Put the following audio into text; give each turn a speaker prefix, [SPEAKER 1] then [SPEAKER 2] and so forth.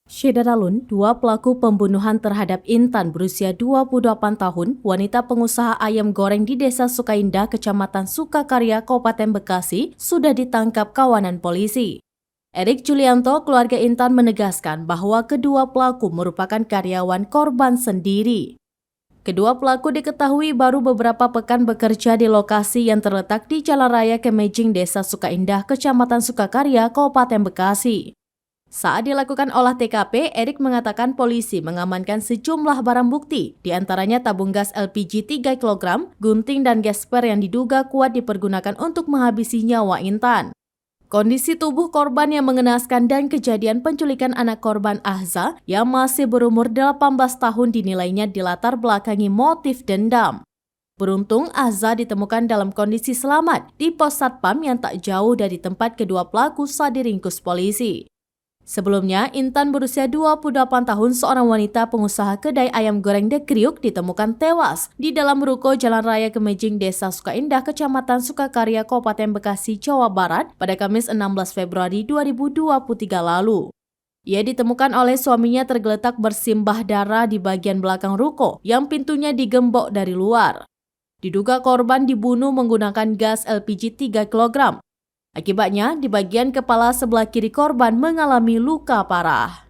[SPEAKER 1] Syederalun, dua pelaku pembunuhan terhadap Intan berusia 28 tahun, wanita pengusaha ayam goreng di Desa Sukaindah, Kecamatan Sukakarya, Kabupaten Bekasi, sudah ditangkap kawanan polisi. Erik Julianto, keluarga Intan menegaskan bahwa kedua pelaku merupakan karyawan korban sendiri. Kedua pelaku diketahui baru beberapa pekan bekerja di lokasi yang terletak di Jalan Raya Kemejing, Desa Sukaindah, Kecamatan Sukakarya, Kabupaten Bekasi. Saat dilakukan olah TKP, Erik mengatakan polisi mengamankan sejumlah barang bukti, diantaranya tabung gas LPG 3 kg, gunting dan gesper yang diduga kuat dipergunakan untuk menghabisi nyawa Intan. Kondisi tubuh korban yang mengenaskan dan kejadian penculikan anak korban Ahza yang masih berumur 18 tahun dinilainya dilatar belakangi motif dendam. Beruntung, Ahza ditemukan dalam kondisi selamat di pos satpam yang tak jauh dari tempat kedua pelaku saat diringkus polisi. Sebelumnya, Intan berusia 28 tahun, seorang wanita pengusaha kedai ayam goreng The Kriuk, ditemukan tewas di dalam ruko Jalan Raya Kemejing, Desa Sukaindah, Kecamatan Sukakarya, Kabupaten Bekasi, Jawa Barat pada Kamis 16 Februari 2023 lalu. Ia ditemukan oleh suaminya tergeletak bersimbah darah di bagian belakang ruko yang pintunya digembok dari luar. Diduga korban dibunuh menggunakan gas LPG 3 kg. Akibatnya, di bagian kepala sebelah kiri korban mengalami luka parah.